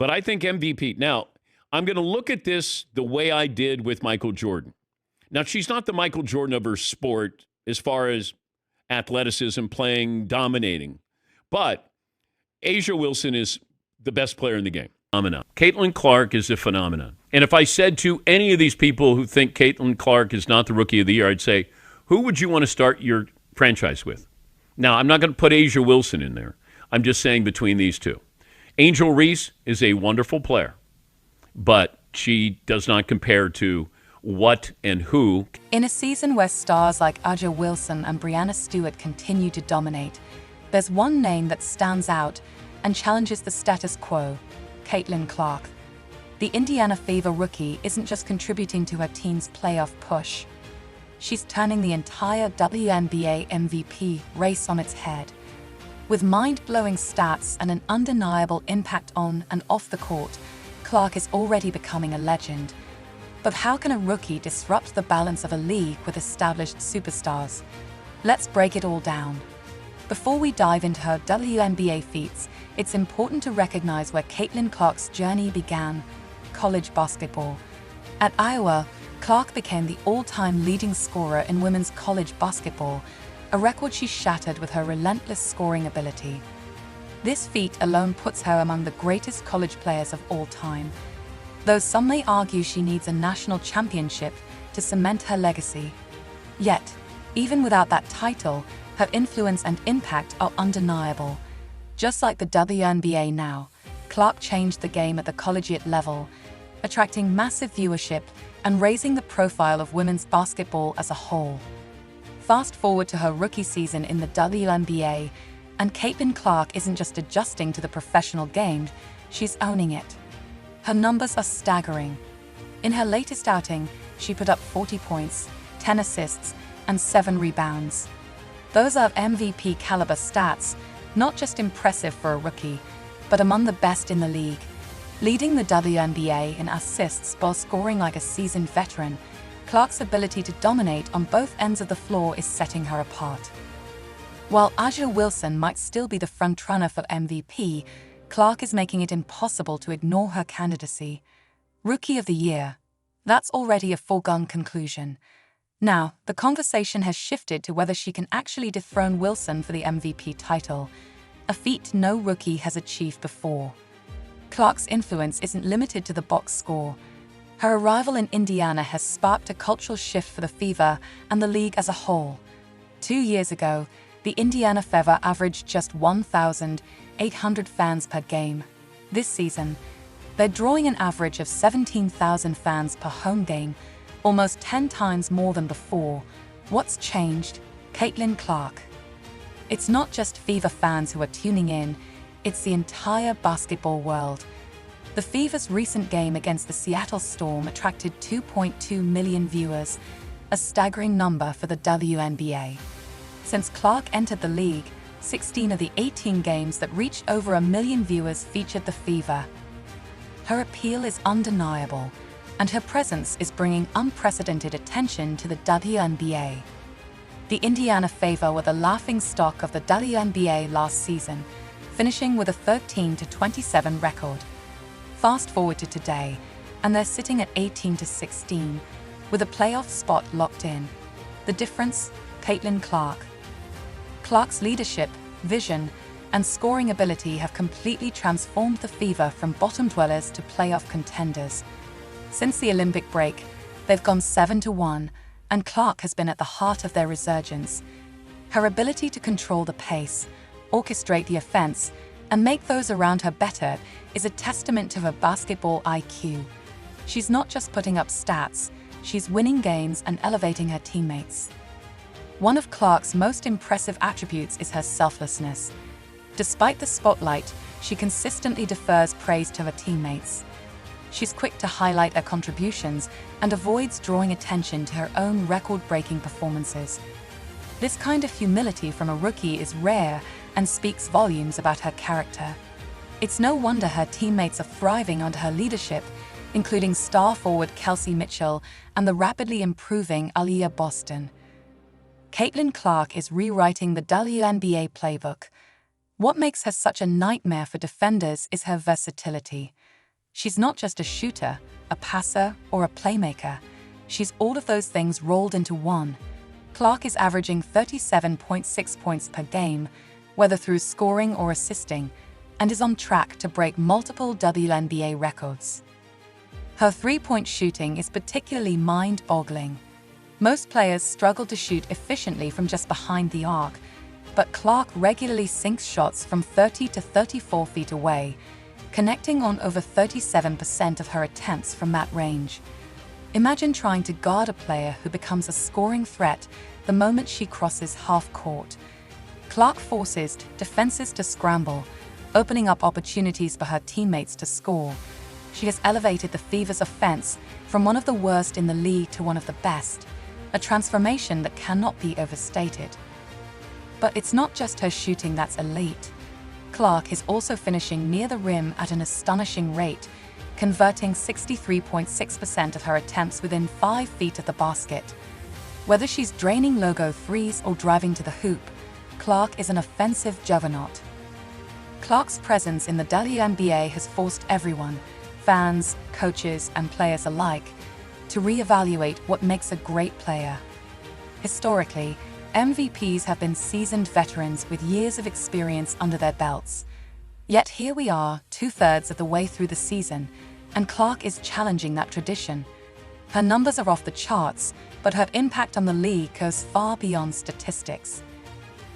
But I think MVP. Now, I'm going to look at this the way I did with Michael Jordan. Now, she's not the Michael Jordan of her sport as far as athleticism, playing, dominating. But Asia Wilson is the best player in the game. Phenomenon. Caitlin Clark is a phenomenon. And if I said to any of these people who think Caitlin Clark is not the Rookie of the Year, I'd say, who would you want to start your franchise with? Now, I'm not going to put Asia Wilson in there. I'm just saying between these two. Angel Reese is a wonderful player, but she does not compare to what and who. In a season where stars like Aja Wilson and Brianna Stewart continue to dominate, there's one name that stands out and challenges the status quo: Caitlin Clark. The Indiana Fever rookie isn't just contributing to her team's playoff push. She's turning the entire WNBA MVP race on its head. With mind-blowing stats and an undeniable impact on and off the court, Clark is already becoming a legend. But how can a rookie disrupt the balance of a league with established superstars? Let's break it all down. Before we dive into her WNBA feats, it's important to recognize where Caitlin Clark's journey began: college basketball. At Iowa, Clark became the all-time leading scorer in women's college basketball, a record she shattered with her relentless scoring ability. This feat alone puts her among the greatest college players of all time, though some may argue she needs a national championship to cement her legacy. Yet, even without that title, her influence and impact are undeniable. Just like the WNBA now, Clark changed the game at the collegiate level, attracting massive viewership and raising the profile of women's basketball as a whole. Fast forward to her rookie season in the WNBA, and Caitlin Clark isn't just adjusting to the professional game, she's owning it. Her numbers are staggering. In her latest outing, she put up 40 points, 10 assists, and 7 rebounds. Those are MVP caliber stats, not just impressive for a rookie, but among the best in the league. Leading the WNBA in assists while scoring like a seasoned veteran, Clark's ability to dominate on both ends of the floor is setting her apart. While Aja Wilson might still be the frontrunner for MVP, Clark is making it impossible to ignore her candidacy. Rookie of the Year. That's already a foregone conclusion. Now, the conversation has shifted to whether she can actually dethrone Wilson for the MVP title, a feat no rookie has achieved before. Clark's influence isn't limited to the box score. Her arrival in Indiana has sparked a cultural shift for the Fever and the league as a whole. 2 years ago, the Indiana Fever averaged just 1,800 fans per game. This season, they're drawing an average of 17,000 fans per home game, almost 10 times more than before. What's changed? Caitlin Clark. It's not just Fever fans who are tuning in, it's the entire basketball world. The Fever's recent game against the Seattle Storm attracted 2.2 million viewers, a staggering number for the WNBA. Since Clark entered the league, 16 of the 18 games that reached over 1 million viewers featured the Fever. Her appeal is undeniable, and her presence is bringing unprecedented attention to the WNBA. The Indiana Fever were the laughingstock of the WNBA last season, finishing with a 13-27 record. Fast forward to today, and they're sitting at 18-16, with a playoff spot locked in. The difference? Caitlin Clark. Clark's leadership, vision, and scoring ability have completely transformed the Fever from bottom dwellers to playoff contenders. Since the Olympic break, they've gone 7-1, and Clark has been at the heart of their resurgence. Her ability to control the pace, orchestrate the offense, and make those around her better is a testament to her basketball IQ. She's not just putting up stats, she's winning games and elevating her teammates. One of Clark's most impressive attributes is her selflessness. Despite the spotlight, she consistently defers praise to her teammates. She's quick to highlight her contributions and avoids drawing attention to her own record-breaking performances. This kind of humility from a rookie is rare and speaks volumes about her character. It's no wonder her teammates are thriving under her leadership, including star forward Kelsey Mitchell and the rapidly improving Aaliyah Boston. Caitlin Clark is rewriting the WNBA playbook. What makes her such a nightmare for defenders is her versatility. She's not just a shooter, a passer, or a playmaker. She's all of those things rolled into one. Clark is averaging 37.6 points per game, whether through scoring or assisting, and is on track to break multiple WNBA records. Her three-point shooting is particularly mind-boggling. Most players struggle to shoot efficiently from just behind the arc, but Clark regularly sinks shots from 30 to 34 feet away, connecting on over 37% of her attempts from that range. Imagine trying to guard a player who becomes a scoring threat the moment she crosses half court. Clark forces defenses to scramble, opening up opportunities for her teammates to score. She has elevated the Fever's offense from one of the worst in the league to one of the best, a transformation that cannot be overstated. But it's not just her shooting that's elite. Clark is also finishing near the rim at an astonishing rate, converting 63.6% of her attempts within 5 feet of the basket. Whether she's draining logo threes or driving to the hoop, Clark is an offensive juggernaut. Clark's presence in the WNBA has forced everyone, fans, coaches, and players alike, to reevaluate what makes a great player. Historically, MVPs have been seasoned veterans with years of experience under their belts. Yet here we are, 2/3 of the way through the season, and Clark is challenging that tradition. Her numbers are off the charts, but her impact on the league goes far beyond statistics.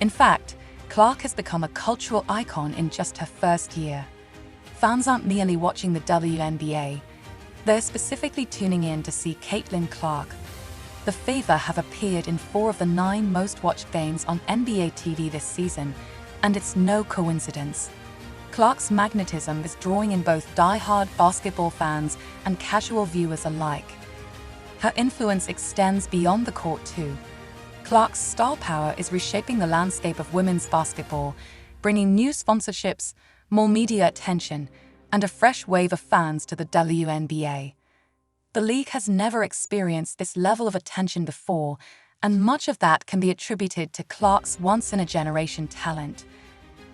In fact, Clark has become a cultural icon in just her first year. Fans aren't merely watching the WNBA, they're specifically tuning in to see Caitlin Clark. The Fever have appeared in 4 of the 9 most watched games on NBA TV this season, and it's no coincidence. Clark's magnetism is drawing in both die-hard basketball fans and casual viewers alike. Her influence extends beyond the court too. Clark's star power is reshaping the landscape of women's basketball, bringing new sponsorships, more media attention, and a fresh wave of fans to the WNBA. The league has never experienced this level of attention before, and much of that can be attributed to Clark's once-in-a-generation talent.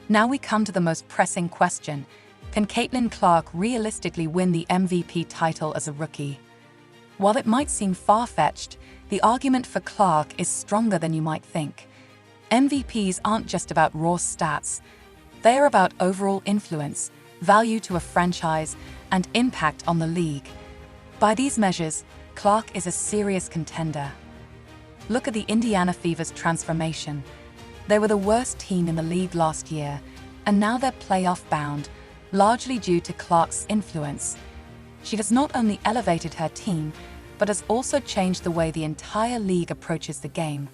Now we come to the most pressing question: can Caitlin Clark realistically win the MVP title as a rookie? While it might seem far-fetched, the argument for Clark is stronger than you might think. MVPs aren't just about raw stats. They're about overall influence, value to a franchise, and impact on the league. By these measures, Clark is a serious contender. Look at the Indiana Fever's transformation. They were the worst team in the league last year, and now they're playoff-bound, largely due to Clark's influence. She has not only elevated her team, but has also changed the way the entire league approaches the game.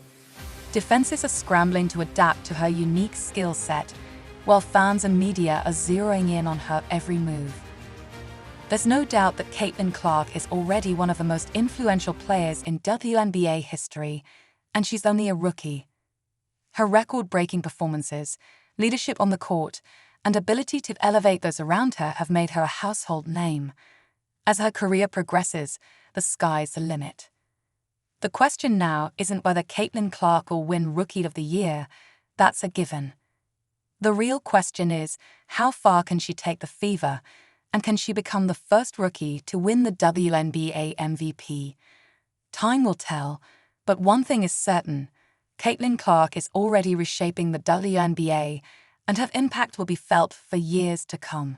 Defenses are scrambling to adapt to her unique skill set, while fans and media are zeroing in on her every move. There's no doubt that Caitlin Clark is already one of the most influential players in WNBA history, and she's only a rookie. Her record-breaking performances, leadership on the court, and ability to elevate those around her have made her a household name. As her career progresses, the sky's the limit. The question now isn't whether Caitlin Clark will win Rookie of the Year. That's a given. The real question is, how far can she take the Fever, and can she become the first rookie to win the WNBA MVP? Time will tell, but one thing is certain: Caitlin Clark is already reshaping the WNBA, and her impact will be felt for years to come.